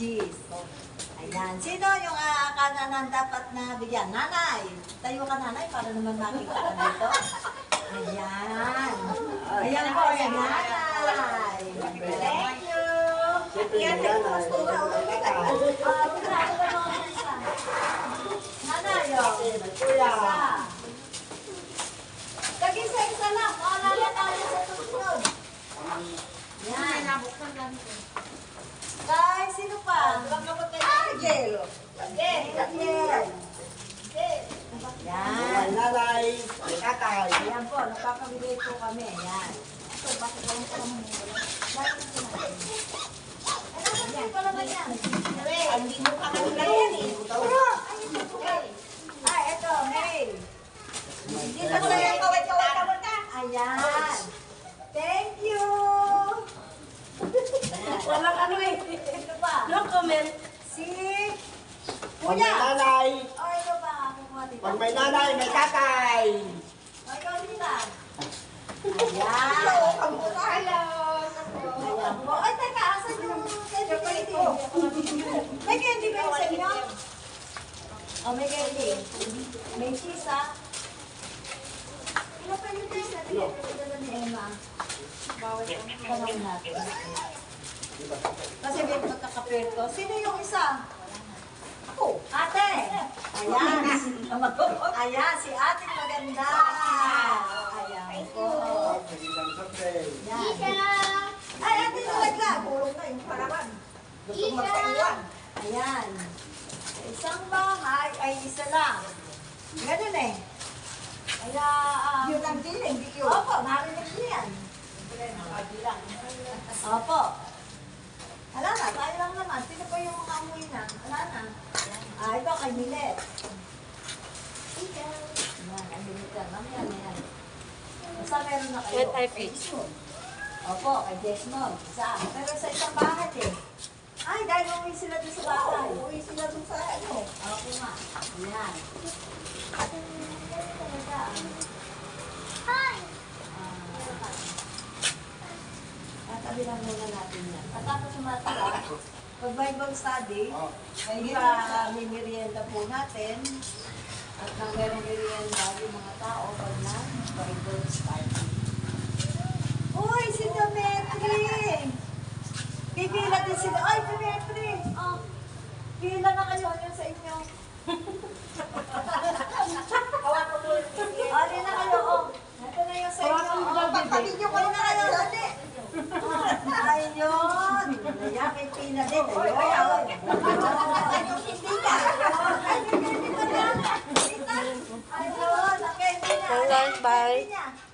cheese. Ayan. Sino yung kananan dapat na bigyan? Nanay. Tayo ka, nanay, para naman makita ka dito. Ayan. Ayan po, si nanay. Thank you. Ayan, nanay. Nanay, isa. Tag-isa-isa lang. Maalala tayo sa susunod. Yan. Guys, sino pa? Angel. Angel. Yan. Nanay, tatay. Ayan po, napapabigay po kami. Yan. Ito, bakit walang pa naman yun? Bakit natin natin? Ano pa naman yan? Hindi mo pa kami na yan eh. Ay, ito, May. Dito mo na yan, kaway-kaway ka muna. Ayan. Thank you. Walang ano eh. Ito pa. No comment. Si Pag may Kuya. nanay, O, ito pa. Kukuha dito. pag may nanay, may tatay. O, ikaw din lang. Ayan. Hello. Ayan po. Ay, teka. Asan yung candy? May candy ba yung sa inyo? O, may candy. May cheese, ha? Ilan pa yung cheese natin? Ito ni Emma. Bawal ang panahon natin. Kasi may magkakapirto. Sino yung isa? Ako. Ate. Ayan. Ayan, si ate maganda. Ayan po. Ayan. Ay, ate nalaglag. Pulong na yung parawan. Gusto magpaiwan. Ayan. Sa isang bahay ay isa lang. Ganun eh. Kaya, Yun ang din, hindi yun. opo, narinig niyo yan. Opo. Wala na, tayo lang naman. Sino pa yung amoy na? Wala na. Ito kay Milet. Yan, ang Milet yan. Mamaya na yan. Basta meron na kayo. Kay Desmond. Opo, kay Desmond. Isa. Pero sa isang bahay eh. Ay, dahil umuwi sila doon sa bahay. Uwi sila dun sa ano. Opo nga. Yan. Hi! Tatabi lang muna natin yan. At tapos sumatira, pag Bible study, may merienda po natin. At nang merong merienda yung mga tao pag na Bible study. Uy, si Dometri! Pipila din sila. Ay, Dometri! Oh, pila na kayo. Ano sa inyo? Oh, di na kayo. Oh, ito na yung sa inyo. Oh, Pagpapinyo ko na kayo. Dali. Ayun! Kaya may pina din. Ayun! Yung hindi ka. Ayun! Okay, Bye. Bye!